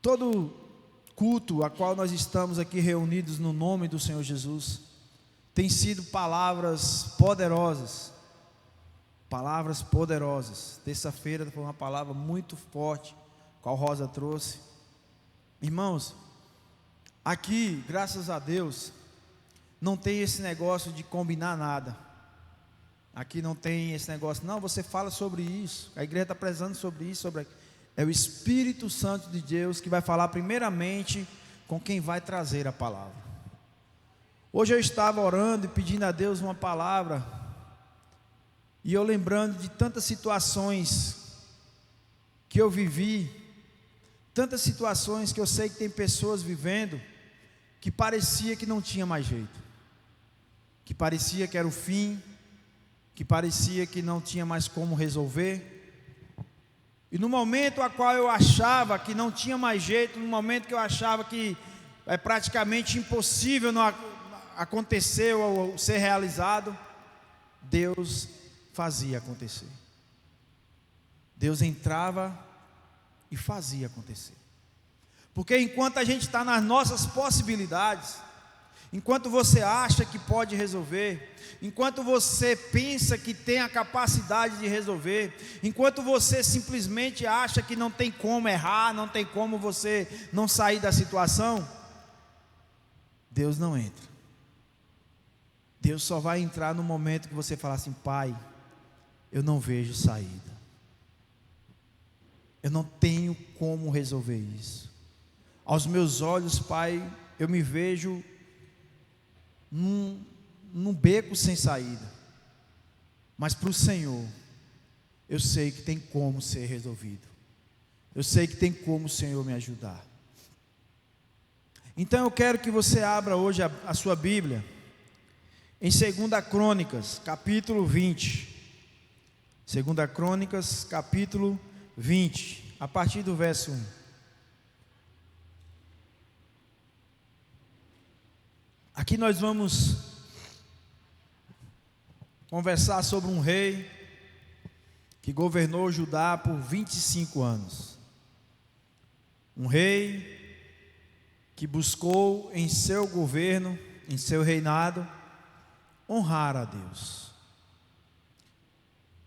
Todo culto a qual nós estamos aqui reunidos no nome do Senhor Jesus tem sido palavras poderosas. Palavras poderosas. Terça-feira foi uma palavra muito forte, qual Rosa trouxe. Irmãos, aqui, graças a Deus, não tem esse negócio de combinar nada. Aqui não tem esse negócio, não, você fala sobre isso, a igreja está prezando sobre isso, sobre aquilo. É o Espírito Santo de Deus que vai falar primeiramente com quem vai trazer a palavra. Hoje eu estava orando e pedindo a Deus uma palavra, e eu lembrando de tantas situações que eu vivi, tantas situações que eu sei que tem pessoas vivendo, que parecia que não tinha mais jeito, que parecia que era o fim, que parecia que não tinha mais como resolver. E no momento a qual eu achava que não tinha mais jeito, no momento que eu achava que é praticamente impossível não acontecer ou ser realizado, Deus fazia acontecer. Deus entrava e fazia acontecer. Porque enquanto a gente está nas nossas possibilidades, enquanto você acha que pode resolver, enquanto você pensa que tem a capacidade de resolver, enquanto você simplesmente acha que não tem como errar, não tem como você não sair da situação, Deus não entra. Deus só vai entrar no momento que você falar assim: Pai, eu não vejo saída, eu não tenho como resolver isso. Aos meus olhos, Pai, eu me vejo num beco sem saída, mas para o Senhor eu sei que tem como ser resolvido, eu sei que tem como o Senhor me ajudar. Então eu quero que você abra hoje a sua Bíblia em 2 Crônicas, capítulo 20. 2 Crônicas, capítulo 20, a partir do verso 1. Aqui nós vamos conversar sobre um rei que governou Judá por 25 anos. Um rei que buscou em seu governo, em seu reinado, honrar a Deus.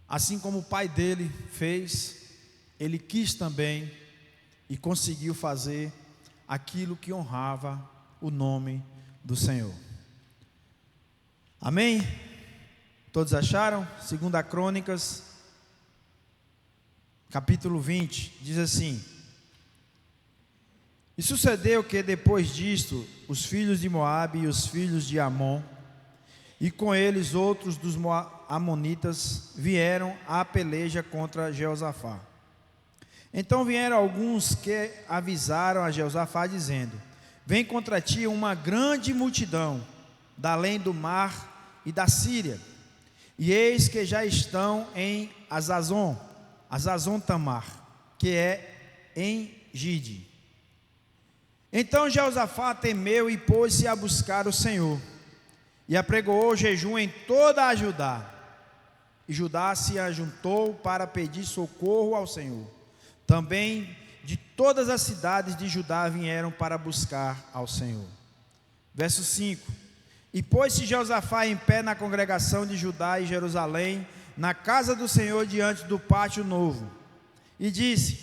Assim como o pai dele fez, ele quis também e conseguiu fazer aquilo que honrava o nome do Senhor. Amém? Todos acharam? 2 Crônicas, capítulo 20, diz assim: E sucedeu que depois disto, os filhos de Moabe e os filhos de Amon, e com eles outros dos amonitas, vieram à peleja contra Jeosafá. Então vieram alguns que avisaram a Jeosafá, dizendo: Vem contra ti uma grande multidão, da além do mar e da Síria, e eis que já estão em Azazon Tamar, que é em Gide. Então Jeosafá temeu e pôs-se a buscar o Senhor, e apregoou jejum em toda a Judá, e Judá se ajuntou para pedir socorro ao Senhor. Também de todas as cidades de Judá vieram para buscar ao Senhor. Verso 5: E pôs-se Jeosafá em pé na congregação de Judá e Jerusalém, na casa do Senhor, diante do pátio novo, e disse: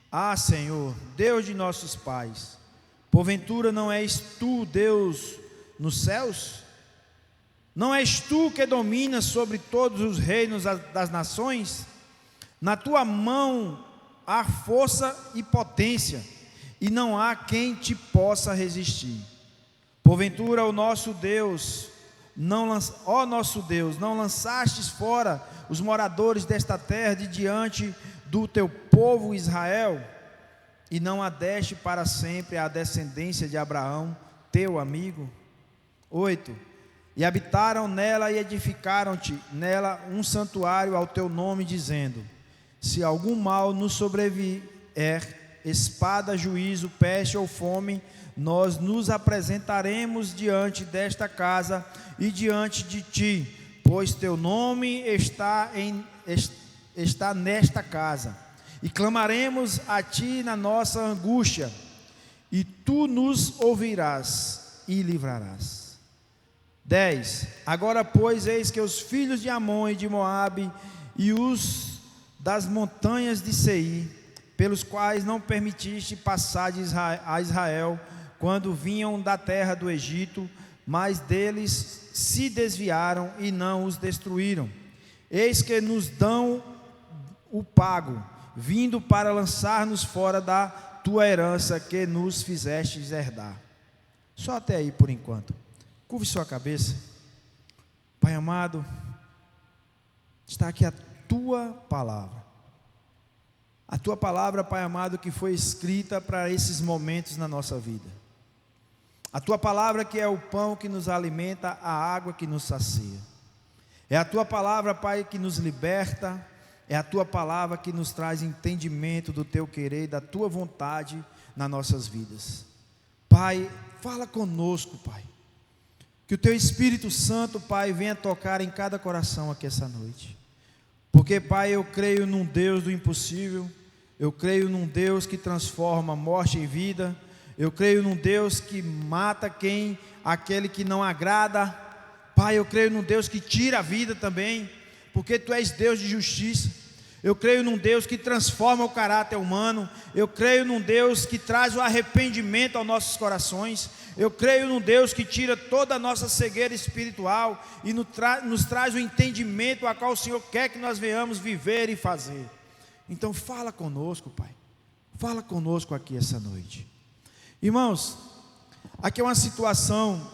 Ah, Senhor, Deus de nossos pais, porventura não és tu Deus nos céus? Não és tu que dominas sobre todos os reinos das nações? Na tua mão há força e potência, e não há quem te possa resistir. Porventura, ó nosso Deus, não lançastes fora os moradores desta terra de diante do teu povo Israel, e não a deste para sempre à descendência de Abraão, teu amigo? 8. E habitaram nela e edificaram-te nela um santuário ao teu nome, dizendo: Se algum mal nos sobrevier, espada, juízo, peste ou fome, nós nos apresentaremos diante desta casa e diante de ti, pois teu nome está nesta casa, e clamaremos a ti na nossa angústia, e tu nos ouvirás e livrarás. 10. Agora, pois, eis que os filhos de Amon e de Moabe e os das montanhas de Seir, pelos quais não permitiste passar a Israel, quando vinham da terra do Egito, mas deles se desviaram e não os destruíram. Eis que nos dão o pago, vindo para lançar-nos fora da tua herança que nos fizestes herdar. Só até aí por enquanto. Curve sua cabeça. Pai amado, está aqui a tua palavra. A tua palavra, Pai amado, que foi escrita para esses momentos na nossa vida. A tua palavra que é o pão que nos alimenta, a água que nos sacia. É a tua palavra, Pai, que nos liberta. É a tua palavra que nos traz entendimento do teu querer e da tua vontade nas nossas vidas. Pai, fala conosco, Pai. Que o teu Espírito Santo, Pai, venha tocar em cada coração aqui essa noite. Porque, Pai, eu creio num Deus do impossível. Eu creio num Deus que transforma morte em vida. Eu creio num Deus que mata aquele que não agrada. Pai, eu creio num Deus que tira a vida também, porque Tu és Deus de justiça. Eu creio num Deus que transforma o caráter humano. Eu creio num Deus que traz o arrependimento aos nossos corações. Eu creio num Deus que tira toda a nossa cegueira espiritual e nos traz o entendimento a qual o Senhor quer que nós venhamos viver e fazer. Então fala conosco, Pai. Fala conosco aqui essa noite. Irmãos, aqui é uma situação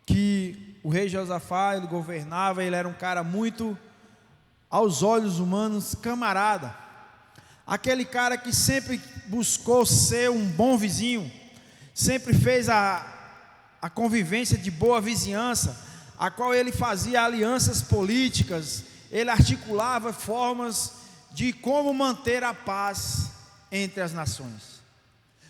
que o rei Josafá, ele governava, ele era um cara muito, aos olhos humanos, camarada. Aquele cara que sempre buscou ser um bom vizinho, sempre fez a convivência de boa vizinhança, a qual ele fazia alianças políticas, ele articulava formas de como manter a paz entre as nações,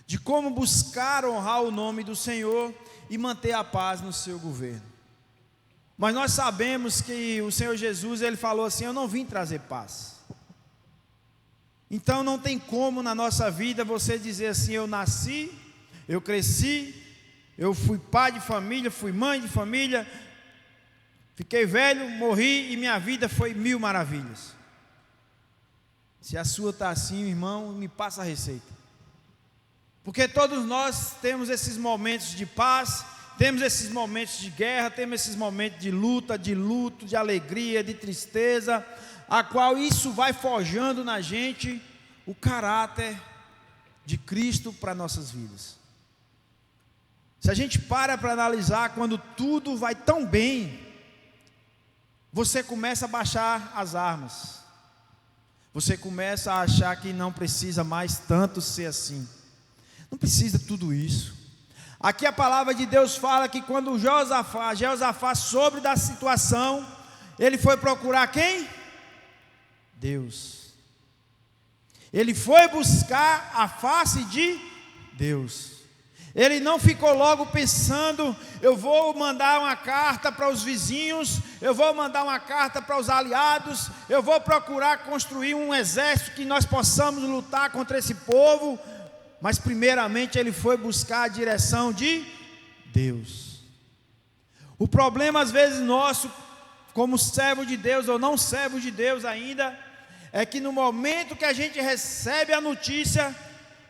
de como buscar honrar o nome do Senhor e manter a paz no seu governo. Mas nós sabemos que o Senhor Jesus, Ele falou assim: eu não vim trazer paz. Então não tem como na nossa vida você dizer assim: eu nasci, eu cresci, eu fui pai de família, fui mãe de família, fiquei velho, morri e minha vida foi mil maravilhas. Se a sua está assim, irmão, me passa a receita. Porque todos nós temos esses momentos de paz, temos esses momentos de guerra, temos esses momentos de luta, de luto, de alegria, de tristeza, a qual isso vai forjando na gente o caráter de Cristo para nossas vidas. Se a gente para analisar, quando tudo vai tão bem, você começa a baixar as armas, você começa a achar que não precisa mais tanto ser assim. Não precisa tudo isso. Aqui a palavra de Deus fala que quando Josafá soube da situação, ele foi procurar quem? Deus. Ele foi buscar a face de Deus. Ele não ficou logo pensando: eu vou mandar uma carta para os vizinhos, eu vou mandar uma carta para os aliados, eu vou procurar construir um exército que nós possamos lutar contra esse povo. Mas primeiramente ele foi buscar a direção de Deus. O problema às vezes nosso, como servo de Deus ou não servo de Deus ainda, é que no momento que a gente recebe a notícia,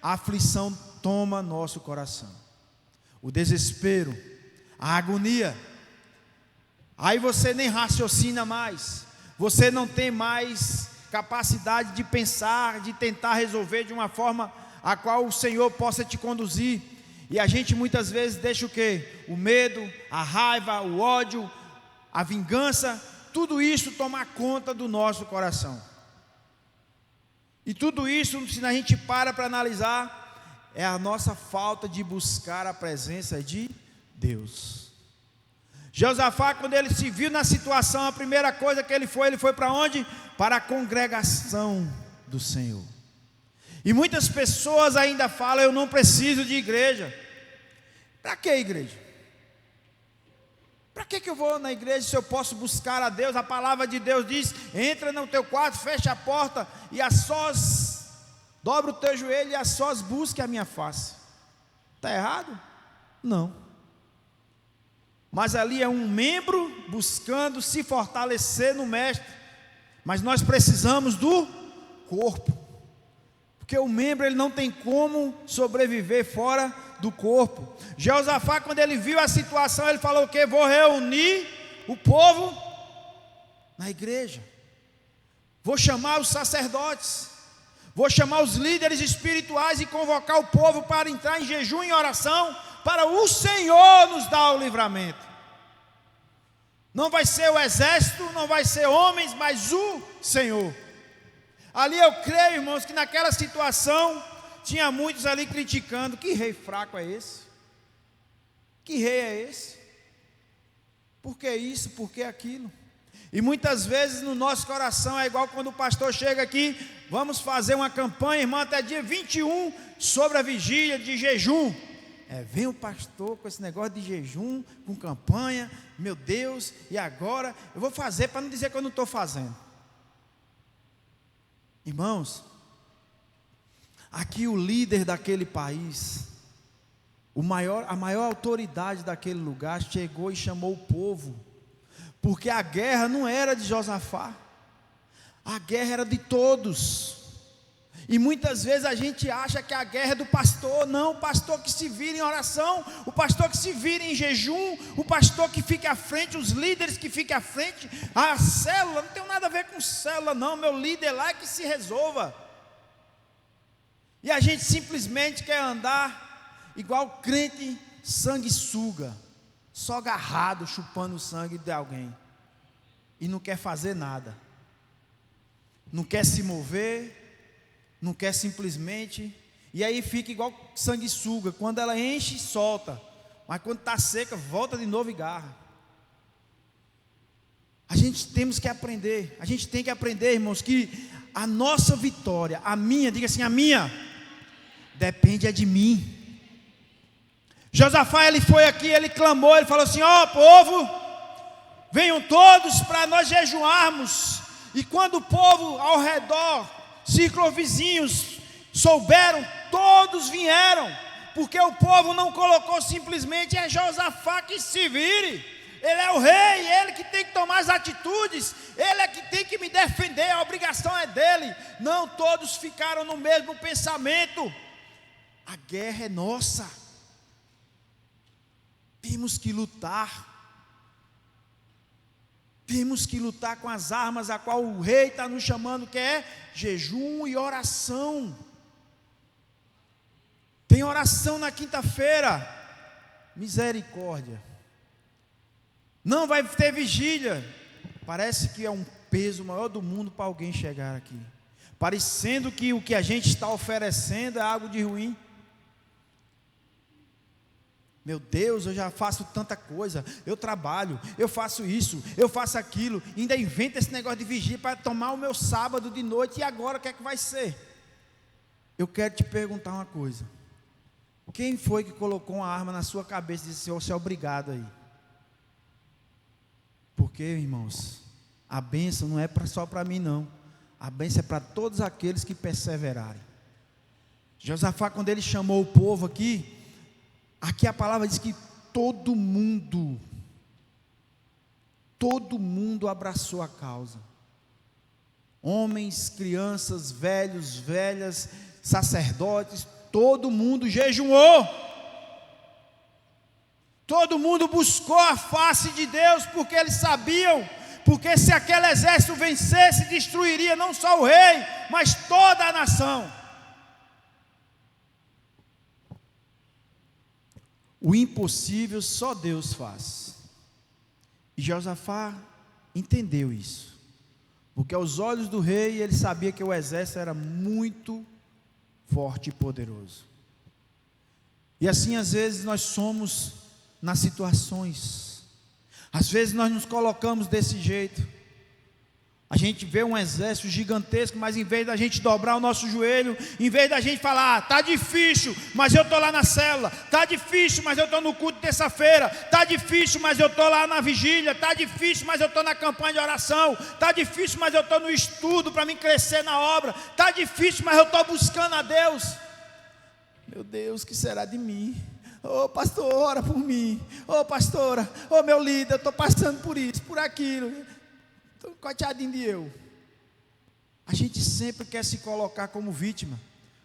a aflição toma nosso coração, o desespero, a agonia. Aí você nem raciocina mais, você não tem mais capacidade de pensar, de tentar resolver de uma forma a qual o Senhor possa te conduzir. E a gente muitas vezes deixa o quê? O medo, a raiva, o ódio, a vingança, tudo isso tomar conta do nosso coração. E tudo isso, se a gente para analisar, é a nossa falta de buscar a presença de Deus. Josafá, quando ele se viu na situação, a primeira coisa que ele foi para onde? Para a congregação do Senhor. E muitas pessoas ainda falam: eu não preciso de igreja. Para que igreja? Para que eu vou na igreja se eu posso buscar a Deus? A palavra de Deus diz: entra no teu quarto, fecha a porta e a sós dobra o teu joelho e a sós busque a minha face. Está errado? Não. Mas ali é um membro buscando se fortalecer no mestre. Mas nós precisamos do corpo. Porque o membro ele não tem como sobreviver fora do corpo. Jeosafá, quando ele viu a situação, ele falou que vou reunir o povo na igreja. Vou chamar os sacerdotes. Vou chamar os líderes espirituais e convocar o povo para entrar em jejum e oração, para o Senhor nos dar o livramento. Não vai ser o exército, não vai ser homens, mas o Senhor. Ali eu creio, irmãos, que naquela situação tinha muitos ali criticando: que rei fraco é esse? Que rei é esse? Por que isso? Por que aquilo? E muitas vezes no nosso coração é igual quando o pastor chega aqui: vamos fazer uma campanha, irmão, até dia 21 sobre a vigília de jejum. Vem o pastor com esse negócio de jejum, com campanha, meu Deus, e agora eu vou fazer para não dizer que eu não estou fazendo. Irmãos, aqui o líder daquele país, a maior autoridade daquele lugar, chegou e chamou o povo, porque a guerra não era de Josafá, a guerra era de todos. E muitas vezes a gente acha que a guerra é do pastor. Não, o pastor que se vira em oração, o pastor que se vira em jejum, o pastor que fica à frente, os líderes que ficam à frente. A célula, não tem nada a ver com célula não, meu líder lá é que se resolva. E a gente simplesmente quer andar igual crente sanguessuga, só agarrado, chupando o sangue de alguém, e não quer fazer nada, não quer se mover, não quer simplesmente, e aí fica igual sanguessuga, quando ela enche, solta, mas quando está seca, volta de novo e garra. A gente tem que aprender, irmãos, que a nossa vitória, a minha, diga assim, a minha, depende de mim. Josafá, ele foi aqui, ele clamou, ele falou assim: ó povo, venham todos para nós jejuarmos. E quando o povo ao redor, ciclovizinhos, souberam, todos vieram, porque o povo não colocou simplesmente: é Josafá que se vire, ele é o rei, ele que tem que tomar as atitudes, ele é que tem que me defender, a obrigação é dele. Não, todos ficaram no mesmo pensamento: a guerra é nossa, temos que lutar. Temos que lutar com as armas a qual o rei está nos chamando, que é jejum e oração. Tem oração na quinta-feira, misericórdia. Não vai ter vigília. Parece que é um peso maior do mundo para alguém chegar aqui, parecendo que o que a gente está oferecendo é algo de ruim. Meu Deus, eu já faço tanta coisa, eu trabalho, eu faço isso, eu faço aquilo, ainda inventa esse negócio de vigília para tomar o meu sábado de noite, e agora o que é que vai ser? Eu quero te perguntar uma coisa: quem foi que colocou uma arma na sua cabeça e disse: você é obrigado aí? Porque, irmãos, a bênção não é só para mim não, a bênção é para todos aqueles que perseverarem. Josafá, quando ele chamou o povo aqui a palavra diz que todo mundo abraçou a causa. Homens, crianças, velhos, velhas, sacerdotes, todo mundo jejuou. Todo mundo buscou a face de Deus, porque eles sabiam, porque se aquele exército vencesse, destruiria não só o rei, mas toda a nação. O impossível só Deus faz. E Josafá entendeu isso, porque aos olhos do rei ele sabia que o exército era muito forte e poderoso. E assim às vezes nós somos nas situações, às vezes nós nos colocamos desse jeito. A gente vê um exército gigantesco, mas em vez da gente dobrar o nosso joelho, em vez da gente falar, tá difícil, mas eu estou lá na célula, tá difícil, mas eu estou no culto de terça-feira, tá difícil, mas eu estou lá na vigília, tá difícil, mas eu estou na campanha de oração, tá difícil, mas eu estou no estudo para me crescer na obra, tá difícil, mas eu estou buscando a Deus. Meu Deus, o que será de mim? Ô pastor, ora por mim. Ô pastora, ô meu líder, eu estou passando por isso, por aquilo. Coitadinho de eu. A gente sempre quer se colocar como vítima,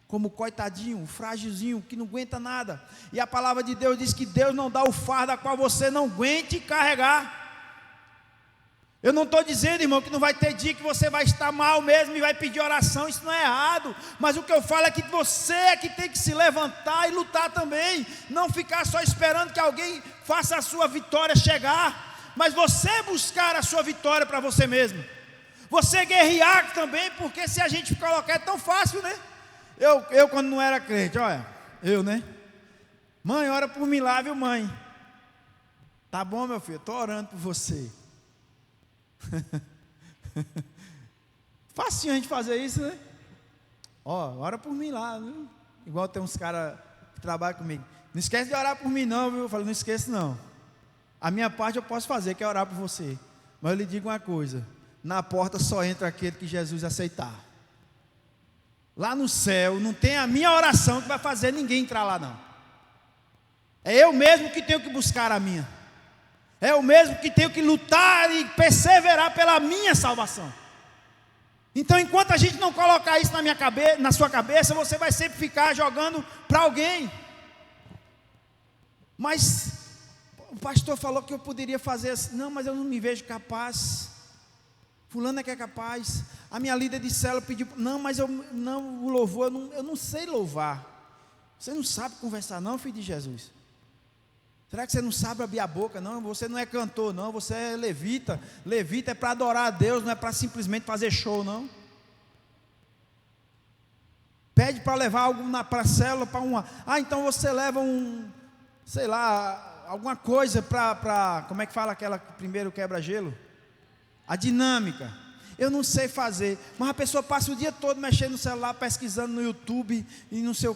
como coitadinho, frágilzinho, que não aguenta nada. E a palavra de Deus diz que Deus não dá o fardo a qual você não aguente carregar. Eu não estou dizendo, irmão, que não vai ter dia que você vai estar mal mesmo e vai pedir oração, isso não é errado. Mas o que eu falo é que você é que tem que se levantar e lutar também. Não ficar só esperando que alguém faça a sua vitória chegar. Mas você buscar a sua vitória para você mesmo. Você guerrear também, porque se a gente colocar é tão fácil, né? Eu quando não era crente, olha, né? Mãe, ora por mim lá, viu mãe? Tá bom, meu filho, estou orando por você. Facinho a gente fazer isso, né? Ó, ora por mim lá, viu? Igual tem uns caras que trabalham comigo. Não esquece de orar por mim não, viu? Eu falo, não esqueço não. A minha parte eu posso fazer, que é orar por você. Mas eu lhe digo uma coisa: na porta só entra aquele que Jesus aceitar. Lá no céu não tem a minha oração que vai fazer ninguém entrar lá não. É eu mesmo que tenho que buscar a minha. É eu mesmo que tenho que lutar e perseverar pela minha salvação. Então enquanto a gente não colocar isso na sua cabeça, você vai sempre ficar jogando para alguém. Mas o pastor falou que eu poderia fazer assim. Não, mas eu não me vejo capaz. Fulano é que é capaz. A minha líder de célula pediu. Não, mas o louvor, eu não sei louvar. Você não sabe conversar não, filho de Jesus? Será que você não sabe abrir a boca? Não, você não é cantor não, você é levita. Levita é para adorar a Deus, não é para simplesmente fazer show não. Pede para levar algo para a célula, para uma. Então você leva sei lá, alguma coisa para, como é que fala aquela primeiro quebra-gelo? A dinâmica. Eu não sei fazer, mas a pessoa passa o dia todo mexendo no celular, pesquisando no YouTube e não sei o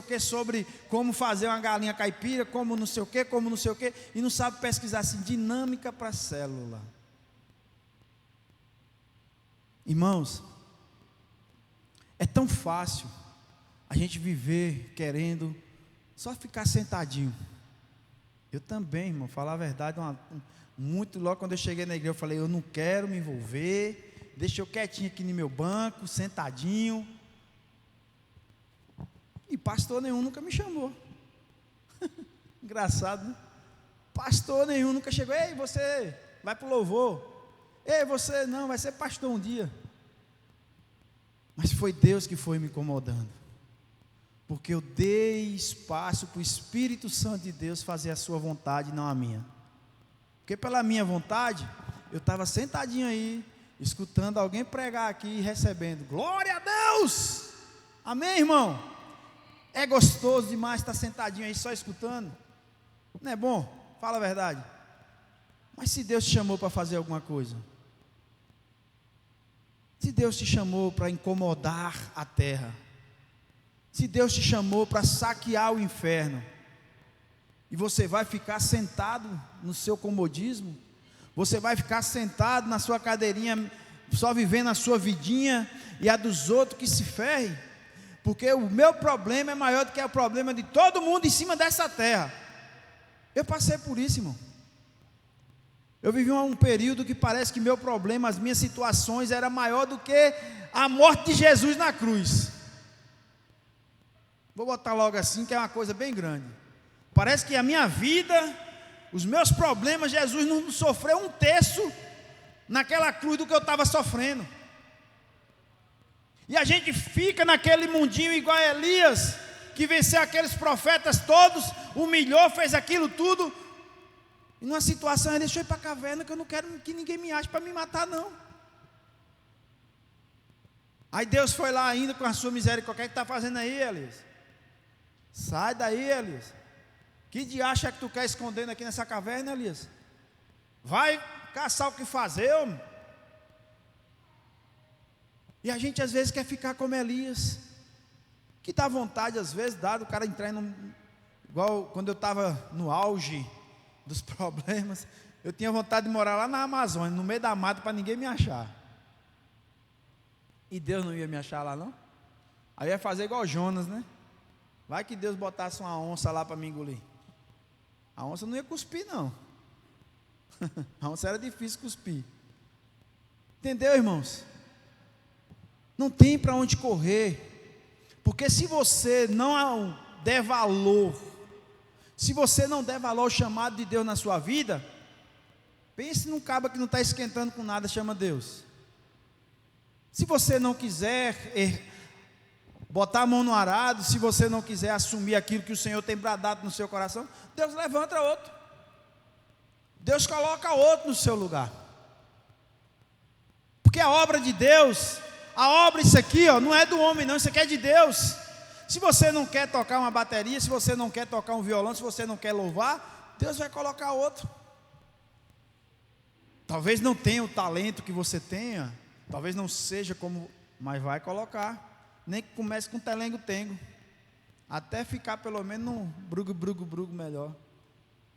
que sobre como fazer uma galinha caipira, como não sei o que, e não sabe pesquisar assim, dinâmica para a célula. Irmãos, é tão fácil a gente viver querendo só ficar sentadinho. Eu também, irmão, falar a verdade, muito logo quando eu cheguei na igreja, eu falei, eu não quero me envolver, deixa eu quietinho aqui no meu banco, sentadinho. E pastor nenhum nunca me chamou. Engraçado, né? Pastor nenhum nunca chegou, ei, você vai para o louvor. Ei, você não, vai ser pastor um dia. Mas foi Deus que foi me incomodando. Porque eu dei espaço para o Espírito Santo de Deus fazer a sua vontade, não a minha. Porque pela minha vontade, eu estava sentadinho aí, escutando alguém pregar aqui e recebendo. Glória a Deus! Amém, irmão? É gostoso demais estar sentadinho aí só escutando. Não é bom? Fala a verdade. Mas se Deus te chamou para fazer alguma coisa, se Deus te chamou para incomodar a terra, se Deus te chamou para saquear o inferno, e você vai ficar sentado no seu comodismo, você vai ficar sentado na sua cadeirinha, só vivendo a sua vidinha, e a dos outros que se ferrem, porque o meu problema é maior do que o problema de todo mundo em cima dessa terra. Eu passei por isso, irmão. Eu vivi um período que parece que meu problema, as minhas situações era maior do que a morte de Jesus na cruz. Vou botar logo assim, que é uma coisa bem grande. Parece que a minha vida, os meus problemas, Jesus não sofreu um terço naquela cruz do que eu estava sofrendo. E a gente fica naquele mundinho igual a Elias, que venceu aqueles profetas todos, humilhou, fez aquilo tudo. E numa situação, deixa eu ir para a caverna, que eu não quero que ninguém me ache para me matar não. Aí Deus foi lá ainda com a sua misericórdia. O que está fazendo aí, Elias? Sai daí, Elias. Que diacho é que tu quer escondendo aqui nessa caverna, Elias? Vai caçar o que fazer, homem. E a gente às vezes quer ficar como Elias, que dá vontade às vezes, dá do cara entrar igual quando eu estava no auge dos problemas, eu tinha vontade de morar lá na Amazônia, no meio da mata, para ninguém me achar. E Deus não ia me achar lá não? Aí ia fazer igual Jonas, né? Vai que Deus botasse uma onça lá para me engolir. A onça não ia cuspir não. A onça era difícil cuspir. Entendeu, irmãos? Não tem para onde correr. Porque se você não der valor, se você não der valor ao chamado de Deus na sua vida, pense num cabo que não está esquentando com nada, chama Deus. Se você não quiser botar a mão no arado, se você não quiser assumir aquilo que o Senhor tem bradado no seu coração, Deus levanta outro. Deus coloca outro no seu lugar. Porque a obra de Deus, a obra, isso aqui, ó, não é do homem não, isso aqui é de Deus. Se você não quer tocar uma bateria, se você não quer tocar um violão, se você não quer louvar, Deus vai colocar outro. Talvez não tenha o talento que você tenha, talvez não seja como, mas vai colocar. Nem que comece com telengo-tengo, até ficar pelo menos num brugo melhor.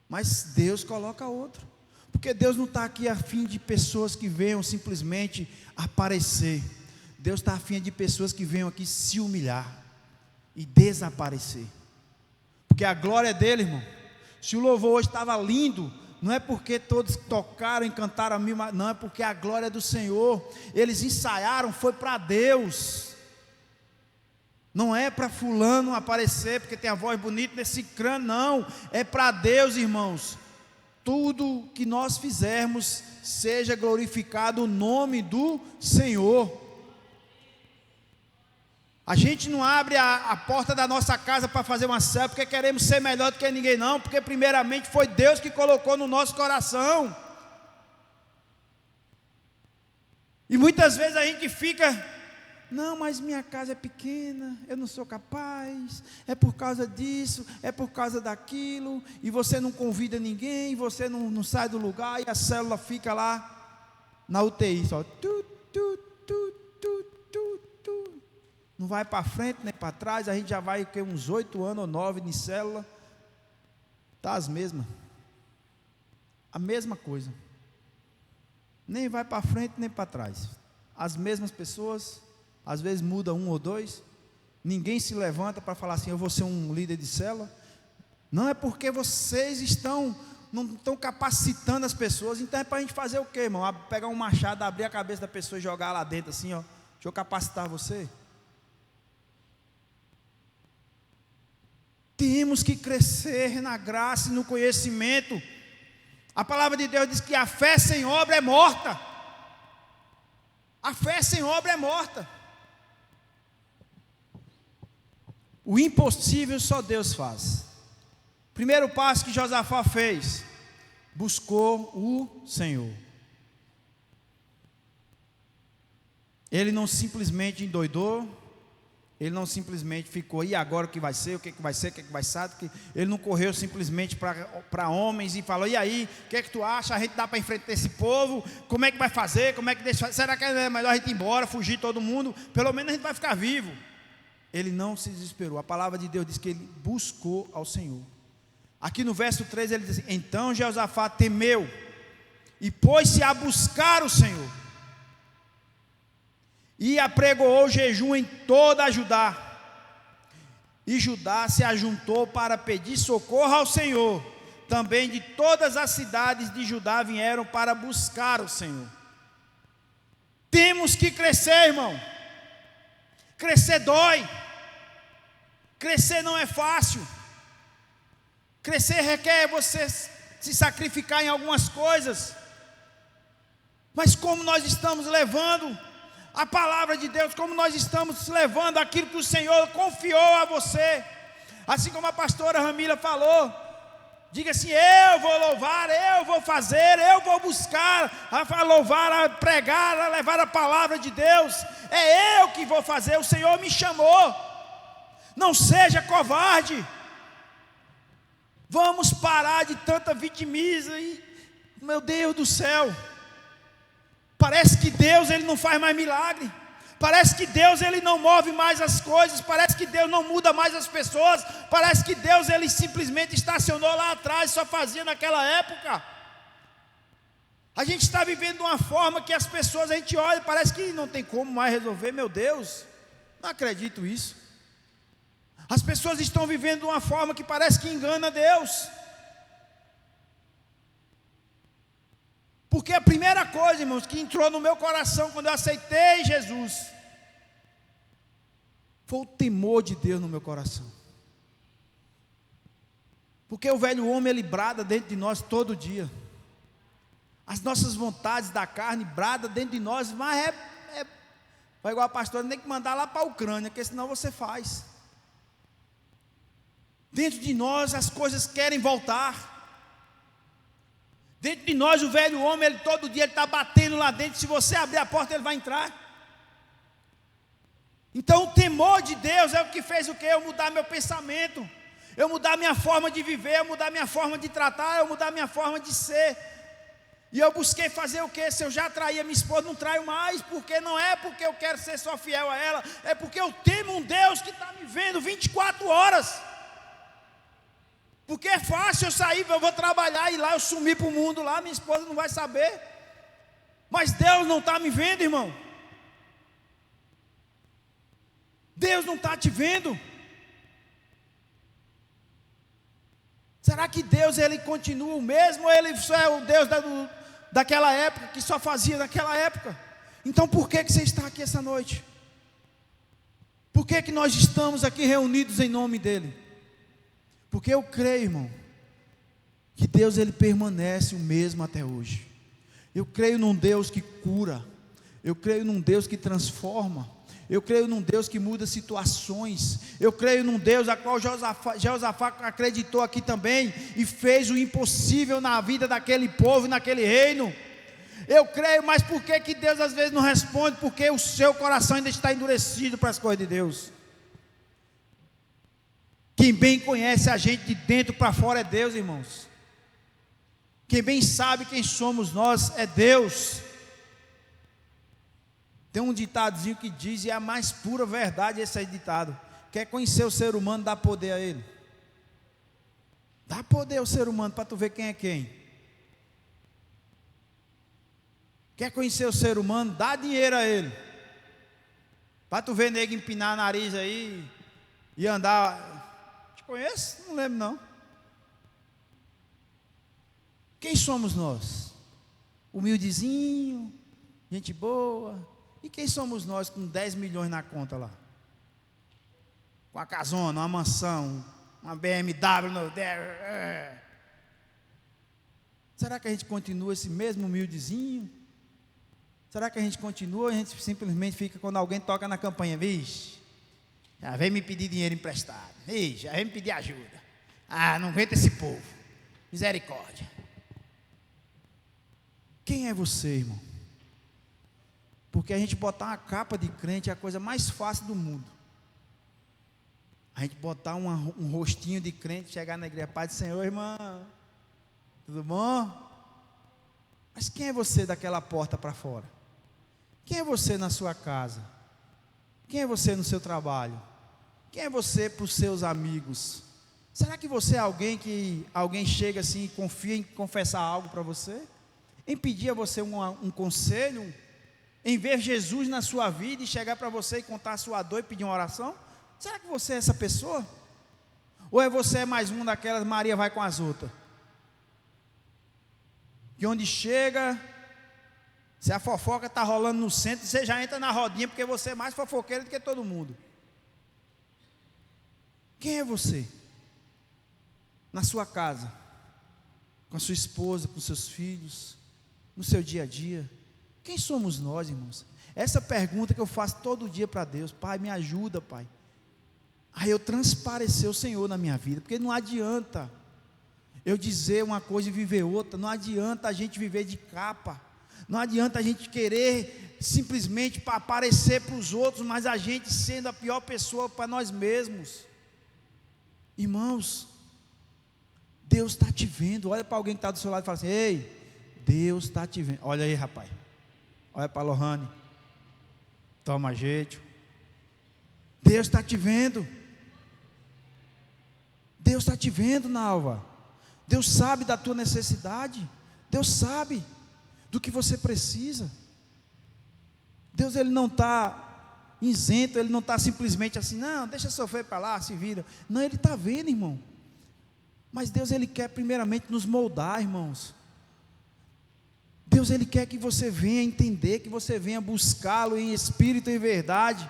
Mas Deus coloca outro, porque Deus não está aqui a fim de pessoas que venham simplesmente aparecer. Deus está a fim de pessoas que venham aqui se humilhar e desaparecer, porque a glória é dele, irmão. Se o louvor hoje estava lindo, não é porque todos tocaram e cantaram a mim, não, é porque a glória é do Senhor. Eles ensaiaram, foi para Deus. Não é para fulano aparecer porque tem a voz bonita nesse crânio, não. É para Deus, irmãos. Tudo que nós fizermos, seja glorificado o nome do Senhor. A gente não abre a porta da nossa casa para fazer uma célula porque queremos ser melhor do que ninguém, não. Porque primeiramente foi Deus que colocou no nosso coração. E muitas vezes a gente fica... Não, mas minha casa é pequena, eu não sou capaz, é por causa disso, é por causa daquilo, e você não convida ninguém, você não sai do lugar, e a célula fica lá na UTI, só não vai para frente nem para trás. A gente já vai uns 8 anos ou 9 de célula, está as mesmas, a mesma coisa, nem vai para frente nem para trás, as mesmas pessoas. Às vezes muda um ou dois, ninguém se levanta para falar assim, eu vou ser um líder de célula. Não, é porque vocês não estão capacitando as pessoas. Então é para a gente fazer o quê, irmão? Pegar um machado, abrir a cabeça da pessoa e jogar lá dentro assim, ó. Deixa eu capacitar você. Temos que crescer na graça e no conhecimento. A palavra de Deus diz que a fé sem obra é morta. A fé sem obra é morta. O impossível só Deus faz. Primeiro passo que Josafá fez, buscou o Senhor. Ele não simplesmente endoidou, ele não simplesmente ficou, e agora o que vai ser, o que vai ser, o que vai ser, ele não correu simplesmente para homens e falou, e aí, o que tu acha, a gente dá para enfrentar esse povo, como é que vai fazer, será que é melhor a gente ir embora, fugir todo mundo, pelo menos a gente vai ficar vivo. Ele não se desesperou. A palavra de Deus diz que ele buscou ao Senhor. Aqui no verso 3 ele diz, então Josafá temeu e pôs-se a buscar o Senhor, e apregoou jejum em toda a Judá, e Judá se ajuntou para pedir socorro ao Senhor. Também de todas as cidades de Judá vieram para buscar o Senhor. Temos que crescer, irmão. Crescer dói. Crescer não é fácil. Crescer requer você se sacrificar em algumas coisas. Mas como nós estamos levando a palavra de Deus, como nós estamos levando aquilo que o Senhor confiou a você, assim como a pastora Ramila falou, diga assim, eu vou louvar, eu vou fazer, eu vou buscar, a louvar, a pregar, a levar a palavra de Deus, é eu que vou fazer, o Senhor me chamou. Não seja covarde. Vamos parar de tanta vitimiza e, meu Deus do céu, parece que Deus ele não faz mais milagre. Parece que Deus ele não move mais as coisas, parece que Deus não muda mais as pessoas, parece que Deus ele simplesmente estacionou lá atrás, só fazia naquela época. A gente está vivendo de uma forma que as pessoas, a gente olha, parece que não tem como mais resolver. Meu Deus, não acredito isso. As pessoas estão vivendo de uma forma que parece que engana Deus. Porque a primeira coisa, irmãos, que entrou no meu coração quando eu aceitei Jesus, foi o temor de Deus no meu coração. Porque o velho homem, ele brada dentro de nós todo dia. As nossas vontades da carne brada dentro de nós, mas vai igual a pastora, tem que mandar lá para a Ucrânia, porque senão você faz. Dentro de nós as coisas querem voltar. Dentro de nós o velho homem, ele todo dia está batendo lá dentro. Se você abrir a porta, ele vai entrar. Então o temor de Deus é o que fez o quê? Eu mudar meu pensamento, eu mudar minha forma de viver, eu mudar minha forma de tratar, eu mudar minha forma de ser. E eu busquei fazer o quê? Se eu já traía minha esposa, não traio mais. Porque não é porque eu quero ser só fiel a ela, é porque eu temo um Deus que está me vendo 24 horas. Porque é fácil eu sair, eu vou trabalhar e lá eu sumir para o mundo, lá minha esposa não vai saber. Mas Deus não está me vendo, irmão. Deus não está te vendo. Será que Deus ele continua o mesmo, ou ele só é o Deus daquela época, que só fazia naquela época? Então por que você está aqui essa noite? Por que nós estamos aqui reunidos em nome dEle? Porque eu creio, irmão, que Deus ele permanece o mesmo até hoje. Eu creio num Deus que cura, eu creio num Deus que transforma, eu creio num Deus que muda situações, eu creio num Deus a qual Jeosafá acreditou aqui também, e fez o impossível na vida daquele povo, naquele reino. Eu creio, mas por que Deus às vezes não responde? Porque o seu coração ainda está endurecido para as coisas de Deus. Quem bem conhece a gente de dentro para fora é Deus, irmãos. Quem bem sabe quem somos nós é Deus. Tem um ditadozinho que diz, e é a mais pura verdade esse aí ditado: quer conhecer o ser humano, dá poder a ele. Dá poder ao ser humano para tu ver quem é quem. Quer conhecer o ser humano, dá dinheiro a ele, para tu ver nego empinar nariz aí e andar. Te conheço? Não lembro não. Quem somos nós? Humildezinho, gente boa. E quem somos nós com 10 milhões na conta lá? Com a casona, uma mansão, uma BMW no... Será que a gente continua esse mesmo humildezinho? Será que a gente continua, ou a gente simplesmente fica, quando alguém toca na campanha, vixe, já vem me pedir dinheiro emprestado, vixe, já vem me pedir ajuda, não aguenta esse povo, misericórdia. Quem é você, irmão? Porque a gente botar uma capa de crente é a coisa mais fácil do mundo. A gente botar um rostinho de crente, chegar na igreja, Pai do Senhor, irmão, tudo bom? Mas quem é você daquela porta para fora? Quem é você na sua casa? Quem é você no seu trabalho? Quem é você para os seus amigos? Será que você é alguém que alguém chega assim e confia em confessar algo para você? Em pedir a você um conselho? Em ver Jesus na sua vida e chegar para você e contar a sua dor e pedir uma oração? Será que você é essa pessoa? Ou é você mais uma daquelas Maria vai com as outras? Que onde chega, se a fofoca está rolando no centro, você já entra na rodinha, porque você é mais fofoqueiro do que todo mundo. Quem é você? Na sua casa, com a sua esposa, com seus filhos, no seu dia a dia. Quem somos nós, irmãos? Essa pergunta que eu faço todo dia para Deus. Pai, me ajuda, Pai, a eu transparecer o Senhor na minha vida. Porque não adianta eu dizer uma coisa e viver outra. Não adianta a gente viver de capa. Não adianta a gente querer simplesmente para aparecer para os outros, mas a gente sendo a pior pessoa para nós mesmos. Irmãos, Deus está te vendo. Olha para alguém que está do seu lado e fala assim: ei, Deus está te vendo. Olha aí, rapaz. Olha para a Lohane. toma jeito. Deus está te vendo. Deus está te vendo, Nalva. Deus sabe da tua necessidade. Deus sabe do que você precisa. Deus, Ele não está isento, Ele não está simplesmente assim, não, deixa sofrer para lá, se vira. Não, Ele está vendo, irmão. Mas Deus, Ele quer primeiramente nos moldar, irmãos. Deus, Ele quer que você venha entender, que você venha buscá-lo em espírito e em verdade.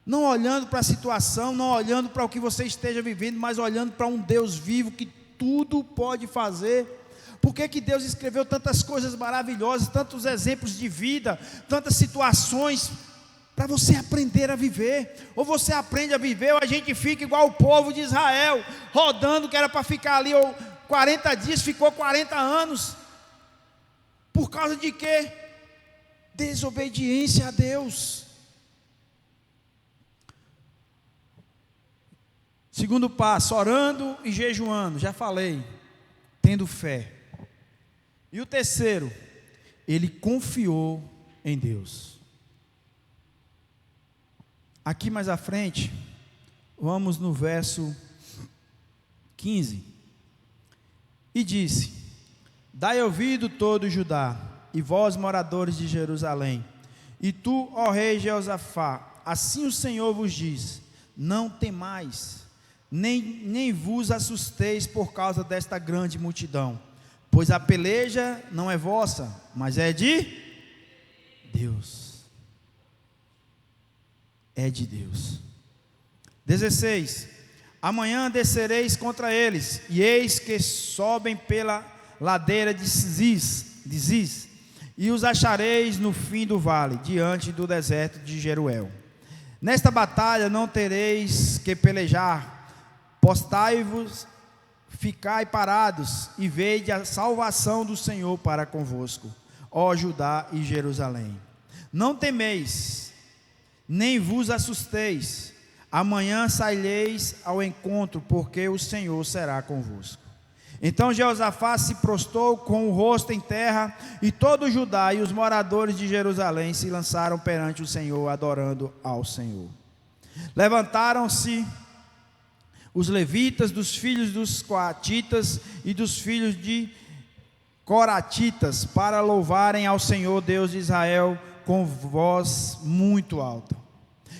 Não olhando para a situação, não olhando para o que você esteja vivendo, mas olhando para um Deus vivo que tudo pode fazer. Por que Deus escreveu tantas coisas maravilhosas, tantos exemplos de vida, tantas situações, para você aprender a viver? Ou você aprende a viver, ou a gente fica igual o povo de Israel, rodando, que era para ficar ali 40 dias, ficou 40 anos. Por causa de quê? Desobediência a Deus. Segundo passo, orando e jejuando, já falei, tendo fé. E o terceiro, ele confiou em Deus. Aqui mais à frente, vamos no verso 15. E disse: dai ouvido todo Judá, e vós moradores de Jerusalém, e tu, ó rei Jeosafá, assim o Senhor vos diz: não temais, nem vos assusteis por causa desta grande multidão, pois a peleja não é vossa, mas é de Deus. É de Deus. 16. Amanhã descereis contra eles, e eis que sobem pela ladeira de Ziz, e os achareis no fim do vale, diante do deserto de Jeruel. Nesta batalha não tereis que pelejar. Postai-vos, ficai parados, e vede a salvação do Senhor para convosco, ó Judá e Jerusalém. Não temeis, nem vos assusteis. Amanhã saireis ao encontro, porque o Senhor será convosco. Então Jeosafá se prostrou com o rosto em terra, e todo o Judá e os moradores de Jerusalém se lançaram perante o Senhor, adorando ao Senhor. Levantaram-se os levitas, dos filhos dos coatitas e dos filhos de coratitas, para louvarem ao Senhor Deus de Israel com voz muito alta.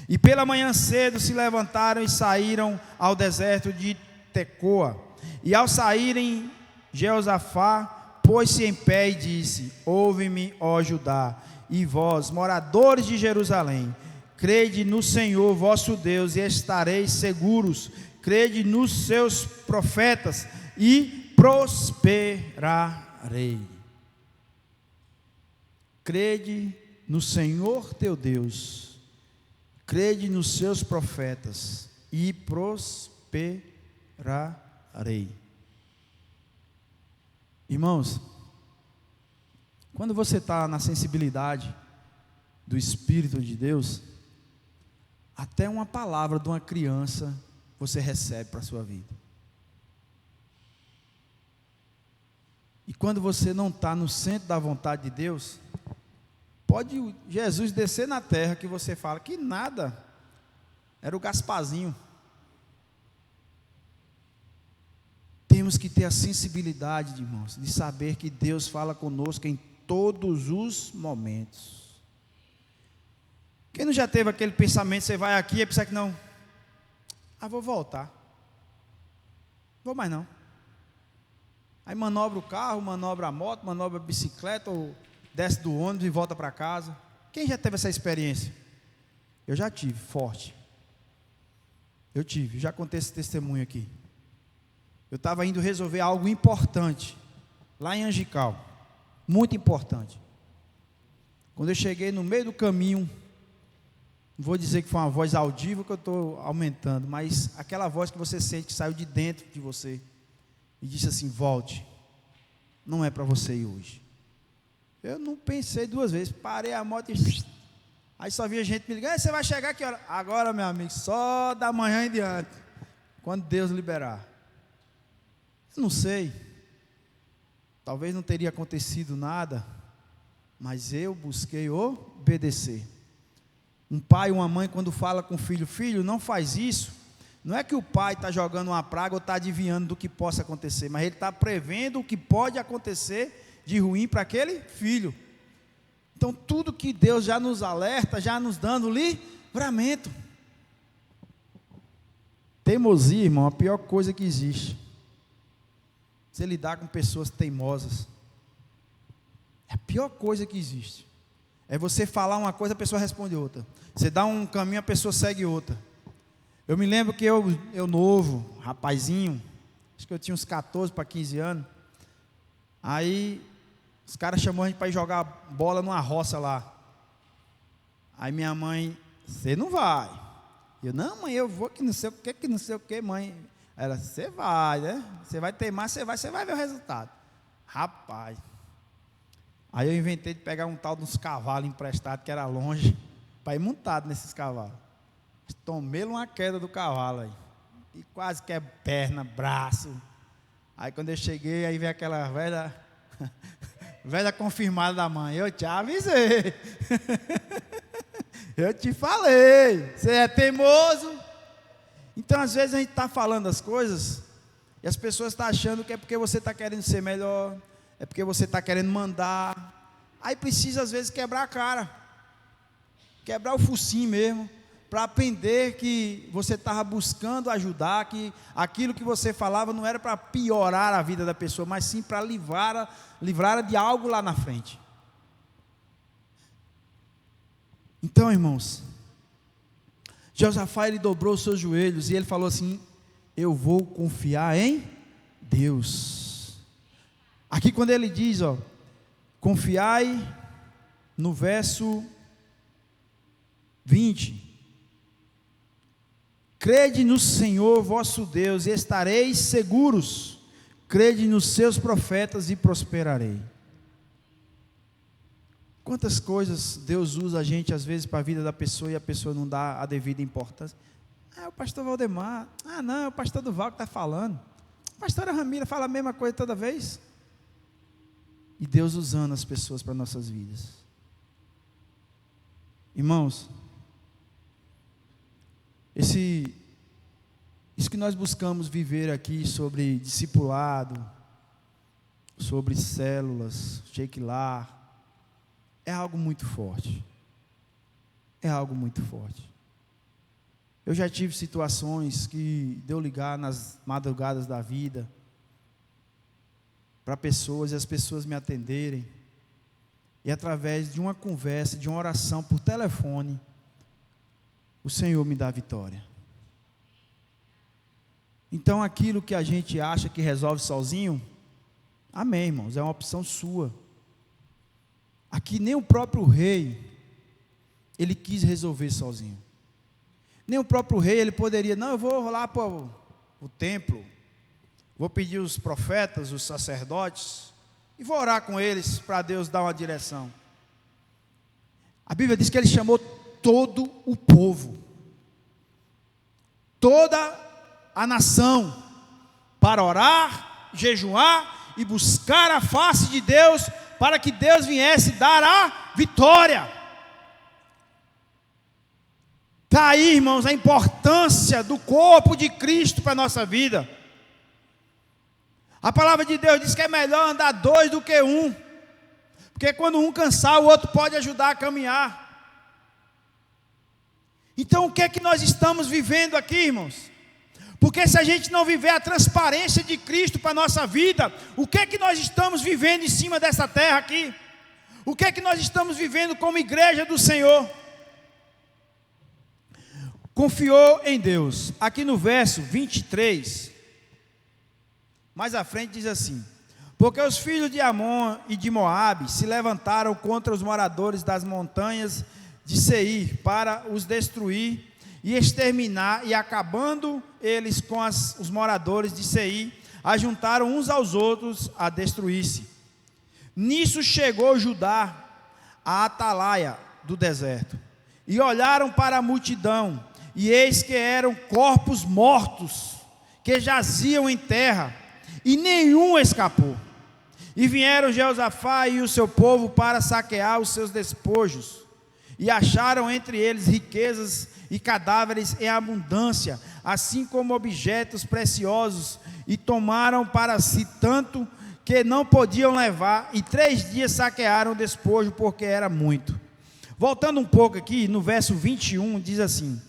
E pela manhã cedo se levantaram e saíram ao deserto de Tecoa. E ao saírem, Jeosafá pôs-se em pé e disse: ouve-me, ó Judá, e vós, moradores de Jerusalém, crede no Senhor vosso Deus e estareis seguros. Crede nos seus profetas e prosperarei. Crede no Senhor teu Deus, crede nos seus profetas e prosperarei. Irmãos, quando você está na sensibilidade do Espírito de Deus, até uma palavra de uma criança você recebe para a sua vida. E quando você não está no centro da vontade de Deus, pode Jesus descer na terra, que você fala que nada, era o Gasparzinho. Temos que ter a sensibilidade, irmãos, de saber que Deus fala conosco em todos os momentos. Quem não já teve aquele pensamento, você vai aqui e pensa que não, vou voltar, vou mais não. Aí manobra o carro, manobra a moto, manobra a bicicleta, ou desce do ônibus e volta para casa. Quem já teve essa experiência? Eu já tive, forte. Eu tive, já contei esse testemunho aqui. Eu estava indo resolver algo importante, lá em Angical, muito importante. Quando eu cheguei no meio do caminho, não vou dizer que foi uma voz audível que eu estou aumentando, mas aquela voz que você sente que saiu de dentro de você e disse assim: volte, não é para você ir hoje. Eu não pensei duas vezes, parei a moto e aí só via gente me ligar: você vai chegar que hora? Agora, meu amigo, só da manhã em diante, quando Deus liberar. Não sei, talvez não teria acontecido nada, mas eu busquei obedecer. Um pai, uma mãe, quando fala com o filho, filho, não faz isso, não é que o pai está jogando uma praga ou está adivinhando do que possa acontecer, mas ele está prevendo o que pode acontecer de ruim para aquele filho. Então, tudo que Deus já nos alerta, já nos dando livramento. Teimosia, irmão, a pior coisa que existe. Você lidar com pessoas teimosas. É a pior coisa que existe. É você falar uma coisa, a pessoa responde outra. Você dá um caminho, a pessoa segue outra. Eu me lembro que eu novo, rapazinho, acho que eu tinha uns 14 para 15 anos. Aí, os caras chamou a gente para ir jogar bola numa roça lá. Aí minha mãe, você não vai. Eu, não, mãe, eu vou, que não sei o que, mãe. Ela, você vai, né? Você vai teimar, você vai ver o resultado. Rapaz. Aí eu inventei de pegar um tal de uns cavalos emprestados, que era longe, para ir montado nesses cavalos. Tomei uma queda do cavalo aí. E quase que é perna, braço. Aí quando eu cheguei, aí veio aquela velha confirmada da mãe. Eu te avisei. Eu te falei. Você é teimoso. Então às vezes a gente está falando as coisas e as pessoas estão achando que é porque você está querendo ser melhor, é porque você está querendo mandar. Aí precisa às vezes quebrar a cara, quebrar o focinho mesmo, para aprender que você estava buscando ajudar, que aquilo que você falava não era para piorar a vida da pessoa, mas sim para livrá-la de algo lá na frente. Então, irmãos, Josafá, ele dobrou os seus joelhos e ele falou assim: eu vou confiar em Deus. Aqui quando ele diz, confiai, no verso 20, crede no Senhor vosso Deus e estareis seguros, crede nos seus profetas e prosperarei. Quantas coisas Deus usa a gente às vezes para a vida da pessoa e a pessoa não dá a devida importância. É o pastor Valdemar, não, é o pastor Duval que está falando, a pastora Ramira fala a mesma coisa toda vez. E Deus usando as pessoas para nossas vidas. Irmãos, isso que nós buscamos viver aqui sobre discipulado, sobre células, Shekinah, é algo muito forte. É algo muito forte. Eu já tive situações que deu ligar nas madrugadas da vida para pessoas e as pessoas me atenderem. E através de uma conversa, de uma oração por telefone, o Senhor me dá a vitória. Então aquilo que a gente acha que resolve sozinho, amém, irmãos, é uma opção sua. Aqui nem o próprio rei, ele quis resolver sozinho. Nem o próprio rei, ele poderia, não, eu vou lá para o templo, vou pedir os profetas, os sacerdotes, e vou orar com eles para Deus dar uma direção. A Bíblia diz que ele chamou todo o povo, toda a nação, para orar, jejuar e buscar a face de Deus, para que Deus viesse dar a vitória. Está aí, irmãos, a importância do corpo de Cristo para a nossa vida. A palavra de Deus diz que é melhor andar dois do que um, porque quando um cansar, o outro pode ajudar a caminhar. Então o que é que nós estamos vivendo aqui, irmãos? Porque se a gente não viver a transparência de Cristo para a nossa vida, o que é que nós estamos vivendo em cima dessa terra aqui? O que é que nós estamos vivendo como igreja do Senhor? Confiou em Deus. Aqui no verso 23, mais à frente diz assim: porque os filhos de Amon e de Moabe se levantaram contra os moradores das montanhas de Seir para os destruir e exterminar, e acabando eles com os moradores de Seir, ajuntaram uns aos outros a destruir-se. Nisso chegou Judá a atalaia do deserto, e olharam para a multidão, e eis que eram corpos mortos, que jaziam em terra, e nenhum escapou. E vieram Josafá e o seu povo para saquear os seus despojos, e acharam entre eles riquezas e cadáveres em abundância, assim como objetos preciosos, e tomaram para si tanto que não podiam levar, e 3 dias saquearam o despojo, porque era muito. Voltando um pouco aqui, no verso 21, diz assim: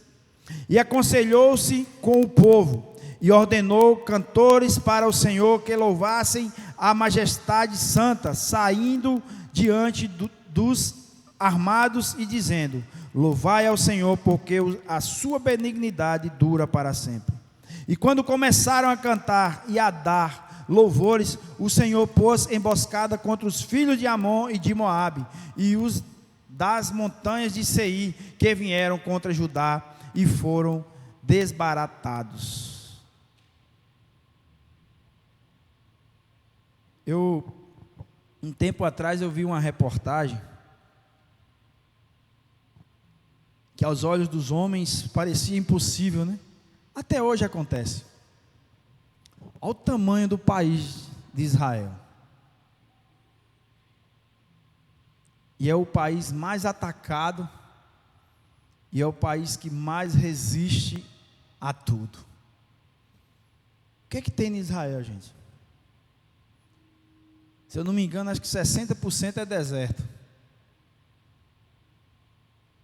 e aconselhou-se com o povo, e ordenou cantores para o Senhor que louvassem a majestade santa, saindo diante dos armados e dizendo: louvai ao Senhor, porque a sua benignidade dura para sempre. E quando começaram a cantar e a dar louvores, o Senhor pôs emboscada contra os filhos de Amon e de Moabe, e os das montanhas de Seir, que vieram contra Judá, e foram desbaratados. Um tempo atrás eu vi uma reportagem que aos olhos dos homens parecia impossível, né? Até hoje acontece. Olha o tamanho do país de Israel. E é o país mais atacado, e é o país que mais resiste a tudo. O que é que tem em Israel, gente? Se eu não me engano, acho que 60% é deserto.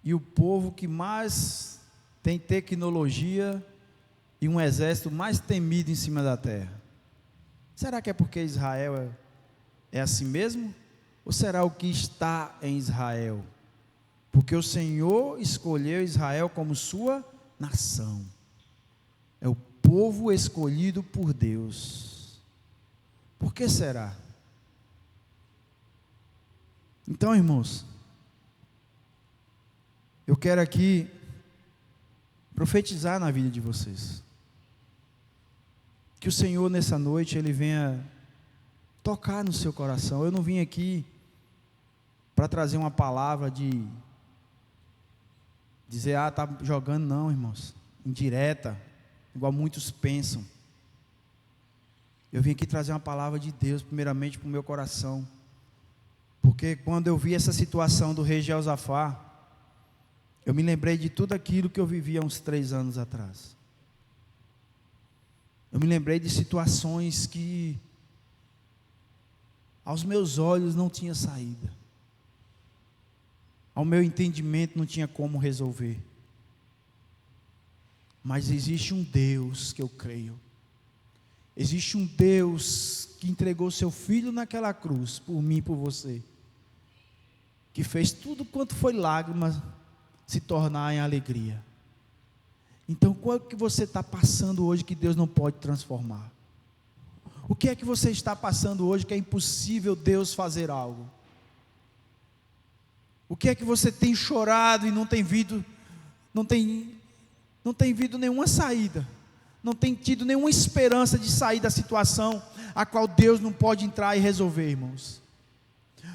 E o povo que mais tem tecnologia e um exército mais temido em cima da terra. Será que é porque Israel é assim mesmo? Ou será o que está em Israel? Porque o Senhor escolheu Israel como sua nação. É o povo escolhido por Deus. Por que será? Então, irmãos, eu quero aqui profetizar na vida de vocês. Que o Senhor nessa noite, Ele venha tocar no seu coração. Eu não vim aqui para trazer uma palavra de dizer, está jogando, não, irmãos, indireta, igual muitos pensam. Eu vim aqui trazer uma palavra de Deus, primeiramente para o meu coração. Porque quando eu vi essa situação do rei Jeosafá, eu me lembrei de tudo aquilo que eu vivia uns 3 anos atrás. Eu me lembrei de situações que aos meus olhos não tinha saída. Ao meu entendimento não tinha como resolver. Mas existe um Deus que eu creio. Existe um Deus que entregou seu Filho naquela cruz, por mim e por você. Que fez tudo quanto foi lágrimas se tornar em alegria. Então, qual é que você está passando hoje que Deus não pode transformar? O que é que você está passando hoje que é impossível Deus fazer algo? O que é que você tem chorado e não tem visto nenhuma saída? Não tem tido nenhuma esperança de sair da situação a qual Deus não pode entrar e resolver, irmãos?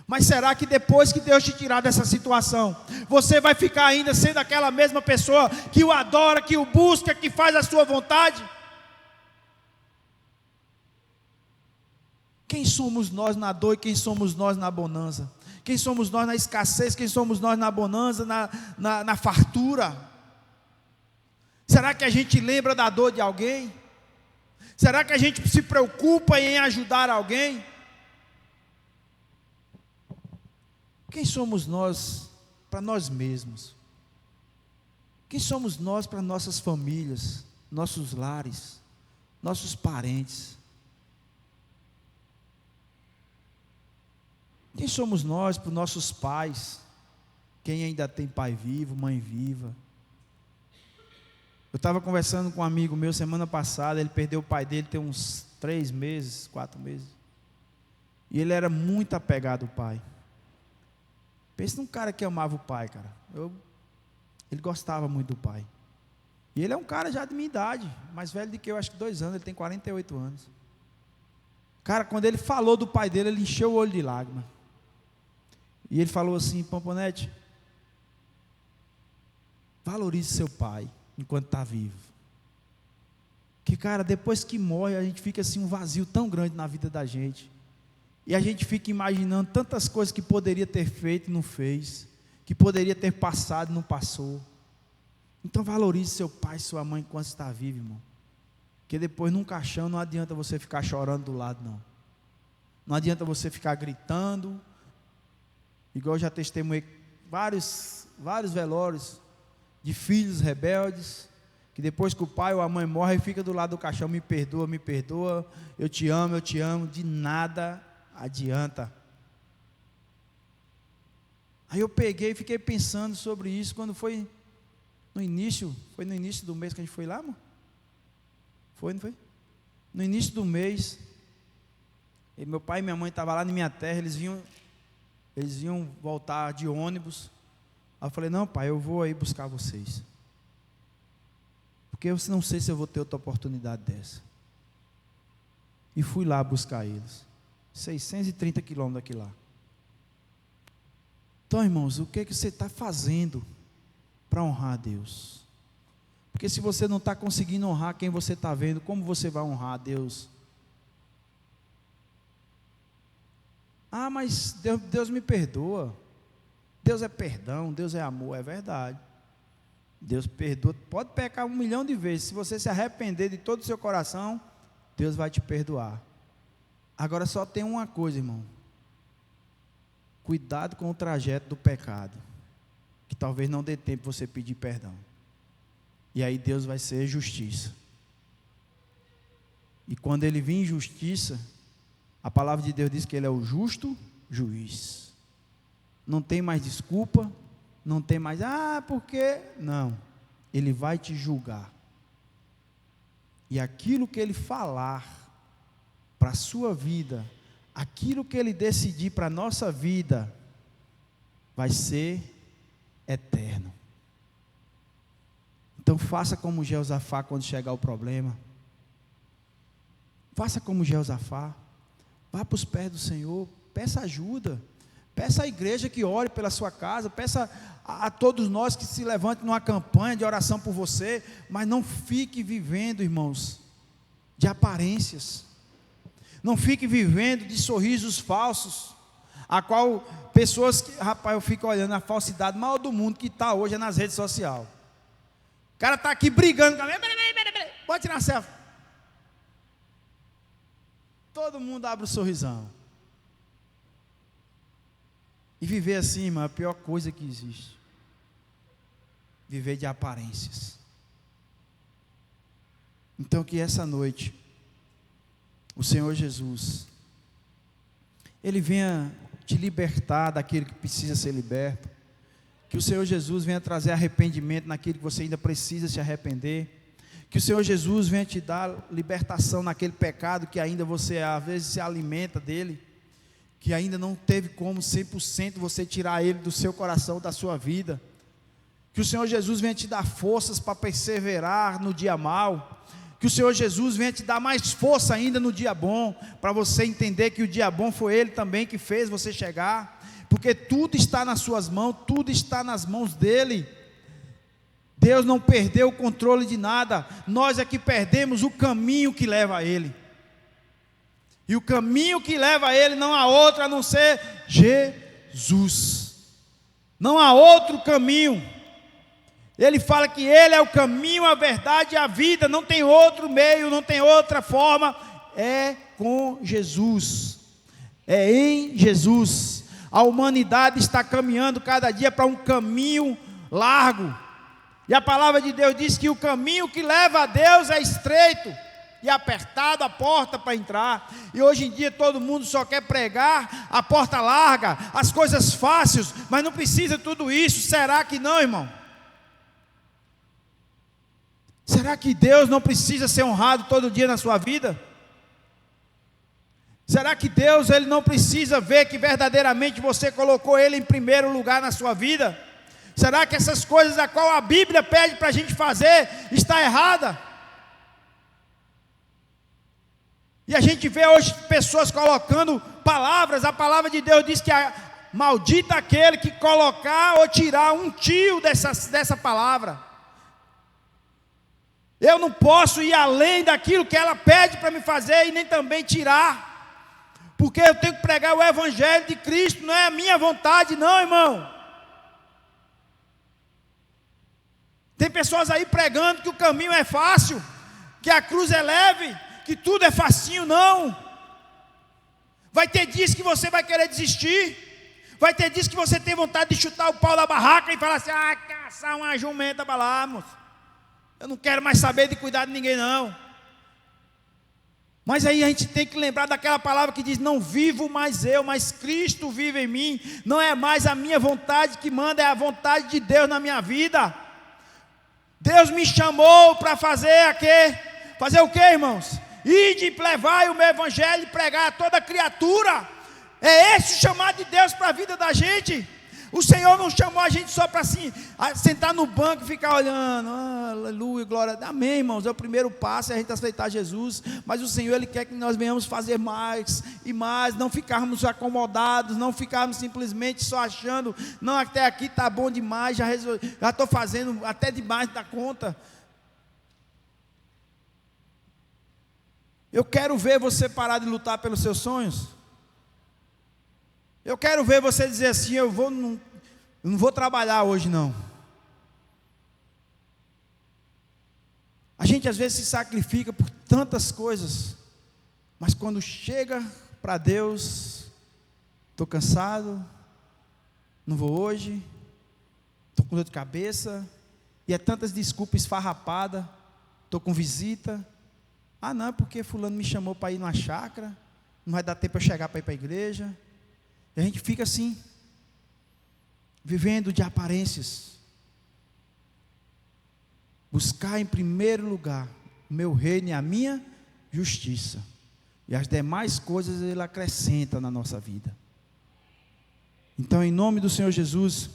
Mas será que depois que Deus te tirar dessa situação, você vai ficar ainda sendo aquela mesma pessoa que o adora, que o busca, que faz a sua vontade? Quem somos nós na dor e quem somos nós na bonança? Quem somos nós na escassez, quem somos nós na bonança, na fartura? Será que a gente lembra da dor de alguém? Será que a gente se preocupa em ajudar alguém? Quem somos nós para nós mesmos? Quem somos nós para nossas famílias, nossos lares, nossos parentes? Quem somos nós para os nossos pais? Quem ainda tem pai vivo, mãe viva? Eu estava conversando com um amigo meu semana passada, ele perdeu o pai dele tem uns 3 meses, 4 meses. E ele era muito apegado ao pai. Pensa num cara que amava o pai, cara. Ele gostava muito do pai. E ele é um cara já de minha idade, mais velho do que eu, acho que 2 anos, ele tem 48 anos. Cara, quando ele falou do pai dele, ele encheu o olho de lágrima. E ele falou assim: Pamponete, valorize seu pai enquanto está vivo. Que, cara, depois que morre, a gente fica assim um vazio tão grande na vida da gente. E a gente fica imaginando tantas coisas que poderia ter feito e não fez. que poderia ter passado e não passou. Então valorize seu pai e sua mãe enquanto está vivo, irmão. Porque depois num caixão não adianta você ficar chorando do lado, não. Não adianta você ficar gritando, igual eu já testemunhei vários velórios de filhos rebeldes, que depois que o pai ou a mãe morre, fica do lado do caixão, me perdoa, eu te amo, de nada adianta. Aí eu peguei e fiquei pensando sobre isso, quando foi no início do mês que a gente foi lá, amor? Foi, não foi? No início do mês, meu pai e minha mãe estavam lá na minha terra, eles iam voltar de ônibus. Aí eu falei, não pai, eu vou aí buscar vocês, porque eu não sei se eu vou ter outra oportunidade dessa. E fui lá buscar eles, 630 quilômetros daqui lá. Então, irmãos, o que você está fazendo para honrar a Deus? Porque se você não está conseguindo honrar quem você está vendo, como você vai honrar a Deus? Ah, mas Deus me perdoa. Deus é perdão, Deus é amor, é verdade. Deus perdoa, pode pecar 1 milhão de vezes. Se você se arrepender de todo o seu coração, Deus vai te perdoar. Agora só tem uma coisa, irmão. Cuidado com o trajeto do pecado, que talvez não dê tempo você pedir perdão. E aí Deus vai ser justiça. E quando Ele vir em justiça, a palavra de Deus diz que Ele é o justo juiz. Não tem mais desculpa, não tem mais, porque? Não, Ele vai te julgar. E aquilo que Ele falar para a sua vida, aquilo que Ele decidir para a nossa vida, vai ser eterno. Então faça como Jeosafá quando chegar o problema. Faça como Jeosafá. Vá para os pés do Senhor, peça ajuda. Peça à igreja que ore pela sua casa, peça a todos nós que se levantem numa campanha de oração por você, mas não fique vivendo, irmãos, de aparências. Não fique vivendo de sorrisos falsos, a qual pessoas que, rapaz, eu fico olhando a falsidade maior do mundo que está hoje nas redes sociais. O cara está aqui brigando com a minha, pode tirar selfie. Todo mundo abre o sorrisão. E viver assim, irmão, é a pior coisa que existe. Viver de aparências. Então que essa noite o Senhor Jesus, Ele venha te libertar daquilo que precisa ser liberto. Que o Senhor Jesus venha trazer arrependimento naquilo que você ainda precisa se arrepender. Que o Senhor Jesus venha te dar libertação naquele pecado que ainda você às vezes se alimenta dele, que ainda não teve como 100% você tirar ele do seu coração, da sua vida. Que o Senhor Jesus venha te dar forças para perseverar no dia mau. Que o Senhor Jesus venha te dar mais força ainda no dia bom, para você entender que o dia bom foi Ele também que fez você chegar, porque tudo está nas suas mãos, tudo está nas mãos dEle. Deus não perdeu o controle de nada, nós é que perdemos o caminho que leva a Ele. E o caminho que leva a Ele não há outro a não ser Jesus. Não há outro caminho. Ele fala que Ele é o caminho, a verdade e a vida, não tem outro meio, não tem outra forma, é com Jesus, é em Jesus. A humanidade está caminhando cada dia para um caminho largo, e a palavra de Deus diz que o caminho que leva a Deus é estreito, e apertado a porta para entrar, e hoje em dia todo mundo só quer pregar a porta larga, as coisas fáceis, mas não precisa de tudo isso. Será que não, irmão? Será que Deus não precisa ser honrado todo dia na sua vida? Será que Deus ele não precisa ver que verdadeiramente você colocou Ele em primeiro lugar na sua vida? Será que essas coisas a qual a Bíblia pede para a gente fazer está errada? E a gente vê hoje pessoas colocando palavras, a palavra de Deus diz que maldito aquele que colocar ou tirar um tio dessa palavra. Eu não posso ir além daquilo que ela pede para me fazer e nem também tirar, porque eu tenho que pregar o Evangelho de Cristo, não é a minha vontade não, irmão. Tem pessoas aí pregando que o caminho é fácil, que a cruz é leve, que tudo é facinho. Não. Vai ter dias que você vai querer desistir. Vai ter dias que você tem vontade de chutar o pau da barraca e falar assim: caçar uma jumenta para lá, moço. Eu não quero mais saber de cuidar de ninguém, não. Mas aí a gente tem que lembrar daquela palavra que diz: não vivo mais eu, mas Cristo vive em mim. Não é mais a minha vontade que manda, é a vontade de Deus na minha vida. Deus me chamou para fazer fazer o quê, irmãos? Ide, levai o meu evangelho e pregar a toda criatura. É esse o chamado de Deus para a vida da gente. O Senhor não chamou a gente só para assim, sentar no banco e ficar olhando. Aleluia, glória. Amém, irmãos. É o primeiro passo, é a gente aceitar Jesus. Mas o Senhor, Ele quer que nós venhamos fazer mais e mais. Não ficarmos acomodados, não ficarmos simplesmente só achando: não, até aqui está bom demais, já estou fazendo até demais da conta. Eu quero ver você parar de lutar pelos seus sonhos. Eu quero ver você dizer assim: eu não vou trabalhar hoje, não. A gente às vezes se sacrifica por tantas coisas, mas quando chega para Deus: estou cansado, não vou hoje, estou com dor de cabeça, e é tantas desculpas esfarrapadas, estou com visita. Não, é porque fulano me chamou para ir numa chácara, não vai dar tempo para eu chegar para ir para a igreja. E a gente fica assim, vivendo de aparências. Buscar em primeiro lugar o meu reino e a minha justiça, e as demais coisas Ele acrescenta na nossa vida. Então, em nome do Senhor Jesus,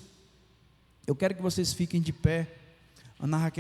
eu quero que vocês fiquem de pé. Ana Raquel